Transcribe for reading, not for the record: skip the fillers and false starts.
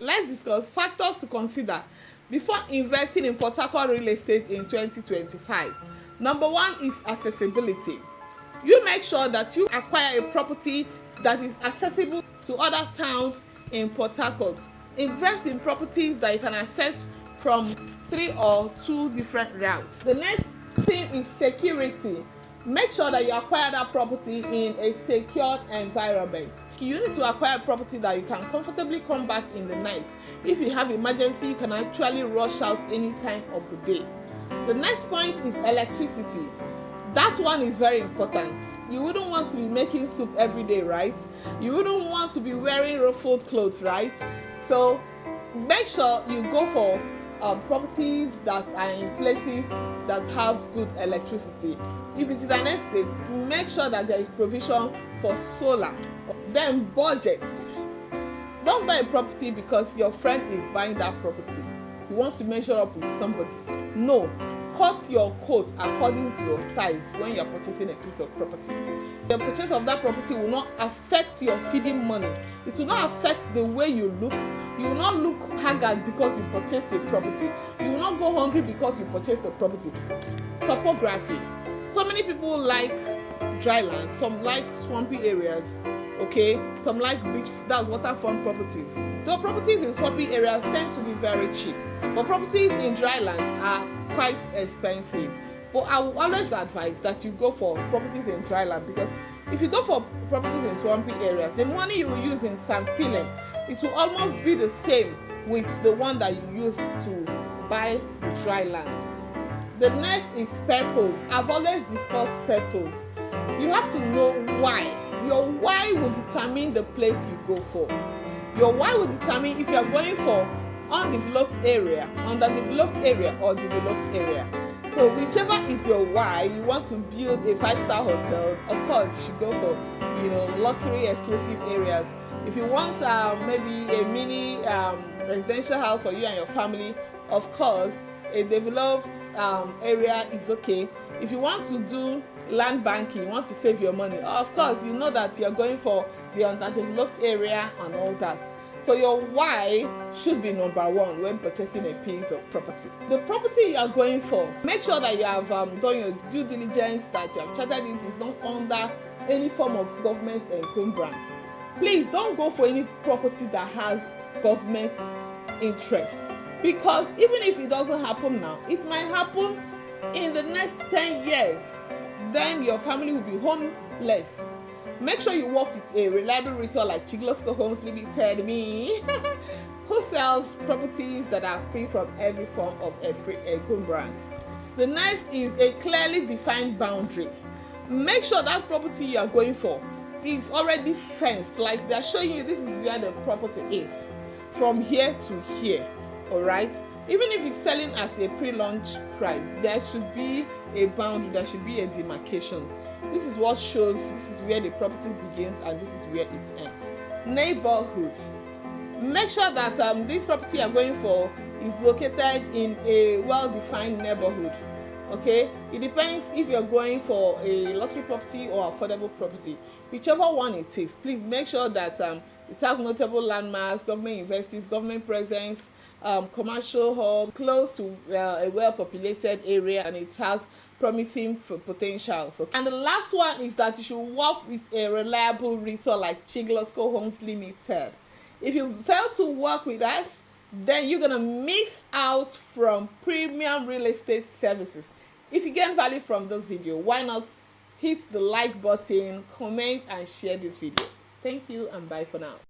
Let's discuss factors to consider before investing in Port Harcourt real estate in 2025. Number one is accessibility. You make sure that you acquire a property that is accessible to other towns in Port Harcourt. Invest in properties that you can access from 3 or 2 different routes. The next thing is security. Make sure that you acquire that property in a secured environment. You need to acquire a property that you can comfortably come back in the night. If you have emergency, you can actually rush out any time of the day. The next point is electricity. That one is very important. You wouldn't want to be making soup every day, right? You wouldn't want to be wearing ruffled clothes, right? So make sure you go for properties that are in places that have good electricity. If it is an estate, make sure that there is provision for solar. Then budget. Don't buy a property because your friend is buying that property. You want to measure up with somebody. No. Cut your coat according to your size when you are purchasing a piece of property. The purchase of that property will not affect your feeding money. It will not affect the way you look. You will not look haggard because you purchased a property. You will not go hungry because you purchased a property. Topography. So many people like dry land. Some like swampy areas. Okay, some like beach, that's waterfront properties. Though properties in swampy areas tend to be very cheap, but properties in dry lands are quite expensive. But I will always advise that you go for properties in dry land, because if you go for properties in swampy areas, the money you will use in sand filling, it will almost be the same with the one that you used to buy the dry land. The next is purpose. I've always discussed purpose. You have to know why. Your why will determine the place you go for. Your why will determine if you are going for undeveloped area, underdeveloped area, or developed area. So whichever is your why, you want to build a 5-star hotel, of course you should go for luxury exclusive areas. If you want maybe a mini residential house for you and your family, of course a developed area is okay. If you want to do land banking, you want to save your money, of course you know that you're going for the underdeveloped area and all that. So your why should be number one when purchasing a piece of property. The property you are going for, make sure that you have done your due diligence, that you have chartered it is not under any form of government encumbrance. Please don't go for any property that has government interest, because even if it doesn't happen now, it might happen in the next 10 years. Then your family will be homeless. Make sure you work with a reliable realtor like Chiglosko Homes Limited, me, who sells properties that are free from every form of encumbrance. The next is a clearly defined boundary. Make sure that property you are going for is already fenced, like they are showing you this is where the property is, from here to here. All right. Even if it's selling as a pre-launch price, there should be a boundary, there should be a demarcation. This is what shows this is where the property begins and this is where it ends. Neighborhood. Make sure that this property you are going for is located in a well-defined neighborhood. Okay, it depends if you're going for a luxury property or affordable property. Whichever one it is, please make sure that it has notable landmarks, government universities, government presence, commercial hub, close to a well-populated area, and it has promising potential. So, and the last one is that you should work with a reliable realtor like Chiglosko Homes Limited. If you fail to work with us, then you're gonna miss out from premium real estate services. If you get value from this video, why not hit the like button, comment, and share this video. Thank you and bye for now.